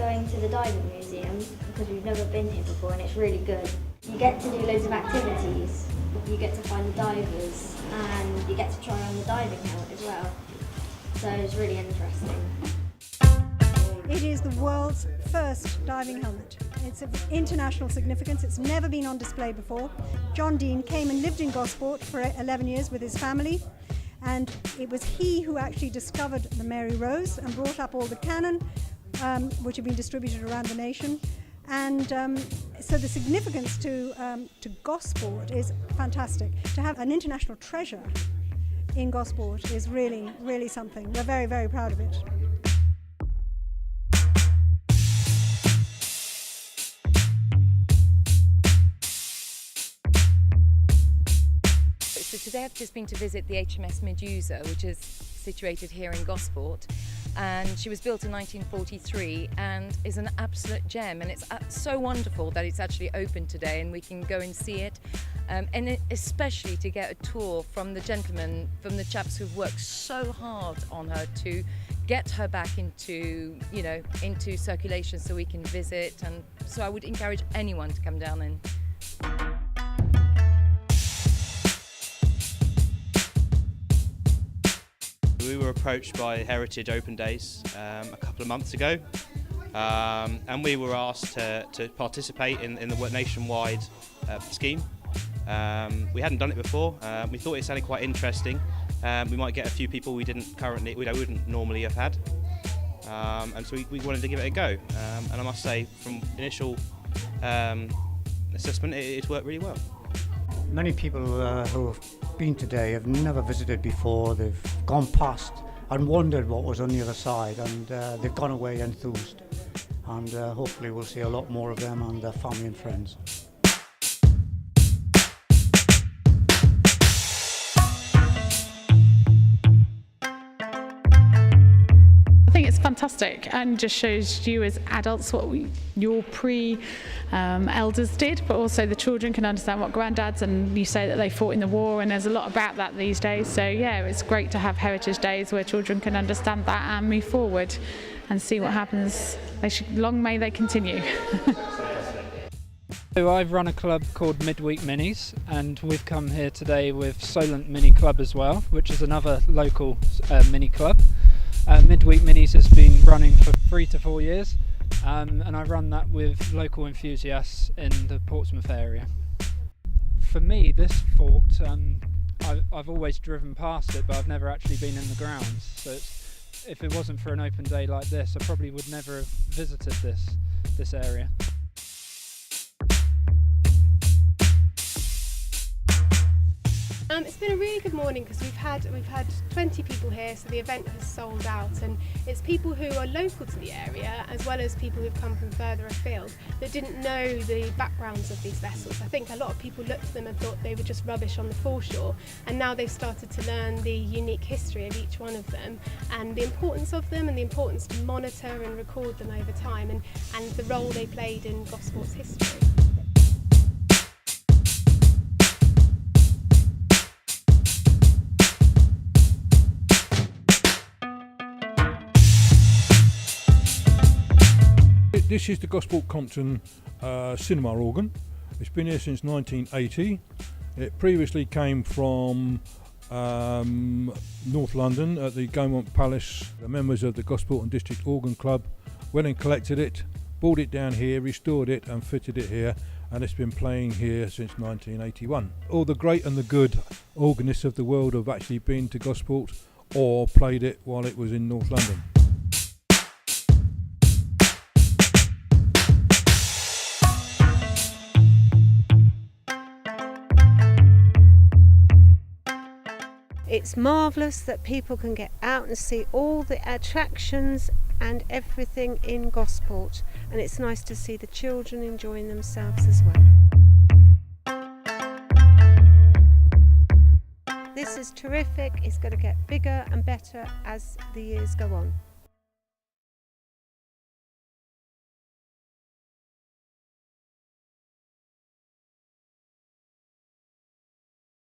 going to the diving museum because we've never been here before and it's really good. You get to do loads of activities. You get to find the divers and you get to try on the diving helmet as well. So it's really interesting. It is the world's first diving helmet. It's of international significance. It's never been on display before. John Dean came and lived in Gosport for 11 years with his family, and it was he who actually discovered the Mary Rose and brought up all the cannon, which have been distributed around the nation. And so the significance to Gosport is fantastic. To have an international treasure in Gosport is really, really something. We're very, very proud of it. So today I've just been to visit the HMS Medusa, which is situated here in Gosport, and she was built in 1943 and is an absolute gem, and it's so wonderful that it's actually open today and we can go and see it, and especially to get a tour from the gentlemen, from the chaps who've worked so hard on her to get her back into, you know, into circulation so we can visit. And so I would encourage anyone to come down and We were approached by Heritage Open Days a couple of months ago, and we were asked to participate in the nationwide scheme. We hadn't done it before. We thought it sounded quite interesting. We might get a few people we wouldn't normally have had, and so we wanted to give it a go. And I must say, from initial assessment, it's worked really well. Many people who have been today have never visited before. They've gone past and wondered what was on the other side, and they've gone away enthused. And hopefully we'll see a lot more of them and their family and friends. I think it's fantastic and just shows you as adults what your elders did, but also the children can understand what granddads, and you say that they fought in the war, and there's a lot about that these days. So yeah, it's great to have Heritage Days where children can understand that and move forward and see what happens. Long may they continue. So I've run a club called Midweek Minis, and we've come here today with Solent Mini Club as well, which is another local mini club. Midweek Minis has been running for 3 to 4 years, and I run that with local enthusiasts in the Portsmouth area. For me, this fort, I've always driven past it, but I've never actually been in the grounds. So if it wasn't for an open day like this, I probably would never have visited this area. It's been a really good morning because we've had 20 people here, so the event has sold out, and it's people who are local to the area as well as people who've come from further afield that didn't know the backgrounds of these vessels. I think a lot of people looked at them and thought they were just rubbish on the foreshore, and now they've started to learn the unique history of each one of them and the importance of them and the importance to monitor and record them over time, and the role they played in Gosport's history. This is the Gosport Compton cinema organ. It's been here since 1980. It previously came from North London at the Gaumont Palace. The members of the Gosport and District Organ Club went and collected it, brought it down here, restored it and fitted it here, and it's been playing here since 1981. All the great and the good organists of the world have actually been to Gosport or played it while it was in North London. It's marvellous that people can get out and see all the attractions and everything in Gosport, and it's nice to see the children enjoying themselves as well. This is terrific. It's going to get bigger and better as the years go on.